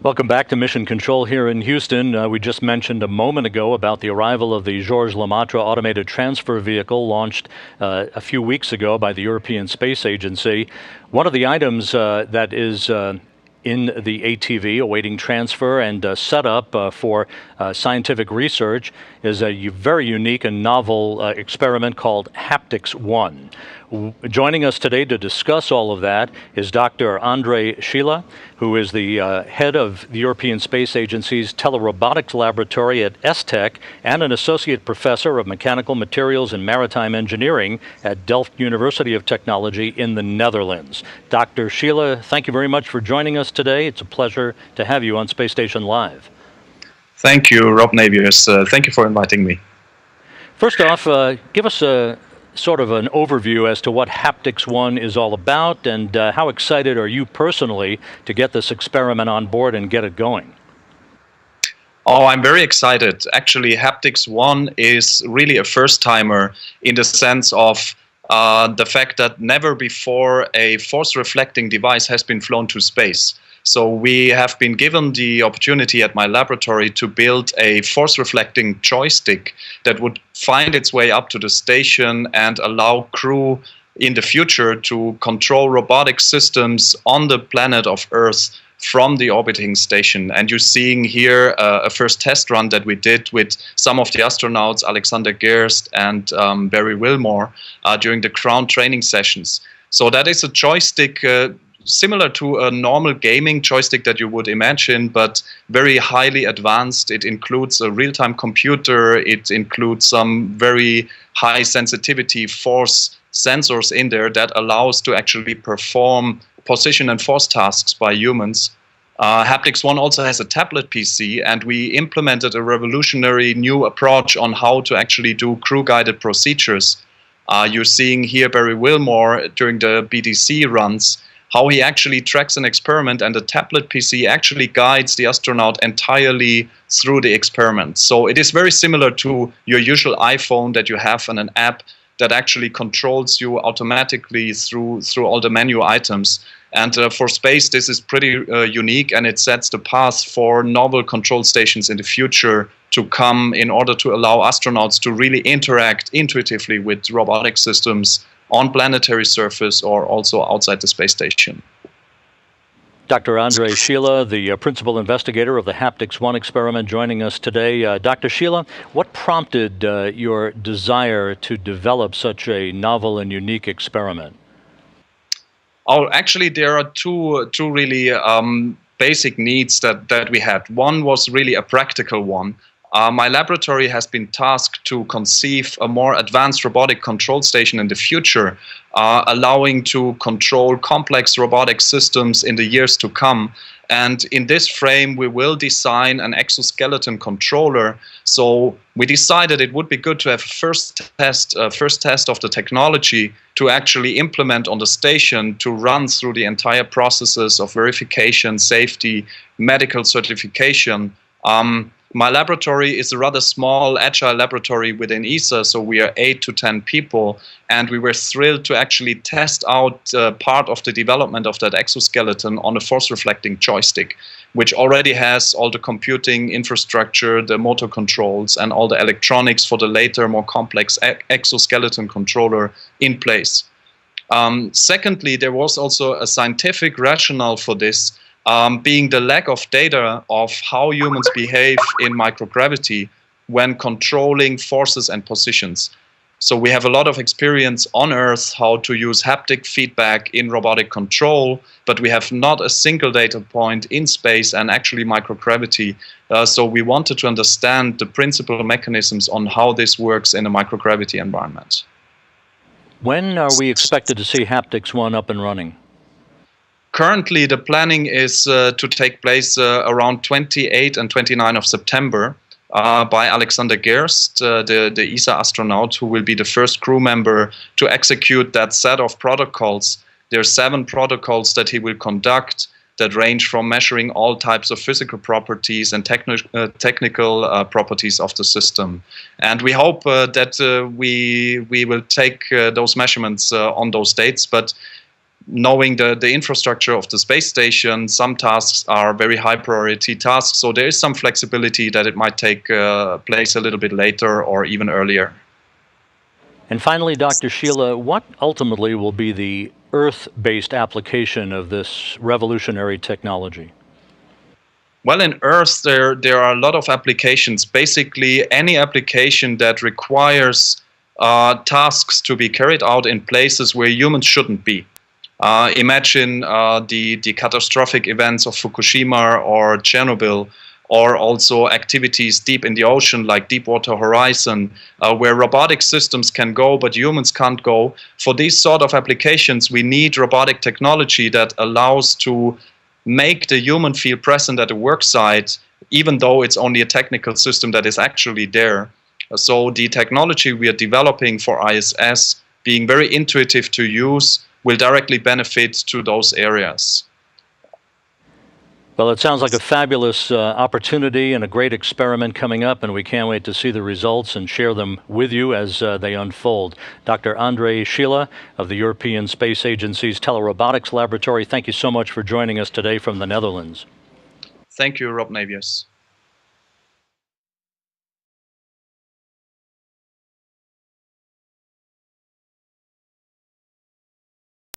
Welcome back to Mission Control here in Houston. We just mentioned a moment ago about the arrival of the Georges Lemaitre automated transfer vehicle launched a few weeks ago by the European Space Agency. One of the items that is in the ATV awaiting transfer and set up for scientific research is a very unique and novel experiment called Haptics One. Joining us today to discuss all of that is Dr. Andrei Shila, who is the head of the European Space Agency's Telerobotics Laboratory at ESTEC and an associate professor of mechanical materials and maritime engineering at Delft University of Technology in the Netherlands. Dr. Shila, thank you very much for joining us today. It's a pleasure to have you on Space Station Live. Thank you, Rob Naviers. Thank you for inviting me. First off, give us a sort of an overview as to what Haptics One is all about, and how excited are you personally to get this experiment on board and get it going? Oh, I'm very excited. Actually, Haptics One is really a first-timer in the sense of the fact that never before a force-reflecting device has been flown to space. So we have been given the opportunity at my laboratory to build a force-reflecting joystick that would find its way up to the station and allow crew in the future to control robotic systems on the planet of Earth from the orbiting station. And you're seeing here a first test run that we did with some of the astronauts, Alexander Gerst and Barry Wilmore, during the ground training sessions. So that is a joystick similar to a normal gaming joystick that you would imagine, but very highly advanced. It includes a real-time computer. It includes some very high sensitivity force sensors in there that allows to actually perform position and force tasks by humans. Haptics One also has a tablet PC, and we implemented a revolutionary new approach on how to actually do crew-guided procedures. You're seeing here Barry Wilmore during the BDC runs, how he actually tracks an experiment, and the tablet PC actually guides the astronaut entirely through the experiment. So it is very similar to your usual iPhone that you have and an app that actually controls you automatically through all the menu items. And for space, this is pretty unique, and it sets the path for novel control stations in the future to come in order to allow astronauts to really interact intuitively with robotic systems on planetary surface or also outside the space station. Dr. Andrei Shila, the principal investigator of the Haptics One experiment, joining us today. Dr. Shila, what prompted your desire to develop such a novel and unique experiment? Oh, actually, there are two really basic needs that we had. One was really a practical one. My laboratory has been tasked to conceive a more advanced robotic control station in the future, allowing to control complex robotic systems in the years to come. And in this frame, we will design an exoskeleton controller. So we decided it would be good to have a first test of the technology to actually implement on the station to run through the entire processes of verification, safety, medical certification. My laboratory is a rather small, agile laboratory within ESA, so we are 8 to 10 people, and we were thrilled to actually test out part of the development of that exoskeleton on a force-reflecting joystick, which already has all the computing infrastructure, the motor controls, and all the electronics for the later, more complex exoskeleton controller in place. Secondly, there was also a scientific rationale for this, being the lack of data of how humans behave in microgravity when controlling forces and positions. So we have a lot of experience on Earth how to use haptic feedback in robotic control, but we have not a single data point in space and actually microgravity. So we wanted to understand the principal mechanisms on how this works in a microgravity environment. When are we expected to see Haptics One up and running? Currently, the planning is to take place around 28 and 29 of September by Alexander Gerst, the ESA astronaut, who will be the first crew member to execute that set of protocols. There are 7 protocols that he will conduct that range from measuring all types of physical properties and technical properties of the system. And we hope that we will take those measurements on those dates. But knowing the infrastructure of the space station, some tasks are very high priority tasks, so there is some flexibility that it might take place a little bit later or even earlier. And finally, Dr. Scheele, what ultimately will be the Earth-based application of this revolutionary technology? Well, in Earth, there are a lot of applications. Basically, any application that requires tasks to be carried out in places where humans shouldn't be. Imagine the catastrophic events of Fukushima or Chernobyl, or also activities deep in the ocean like Deepwater Horizon, where robotic systems can go but humans can't go. For these sort of applications, we need robotic technology that allows to make the human feel present at the work site, even though it's only a technical system that is actually there. So the technology we are developing for ISS, being very intuitive to use, will directly benefit to those areas. Well, it sounds like a fabulous opportunity and a great experiment coming up, and we can't wait to see the results and share them with you as they unfold. Dr. André Scheele of the European Space Agency's Telerobotics Laboratory, thank you so much for joining us today from the Netherlands. Thank you, Rob Navius.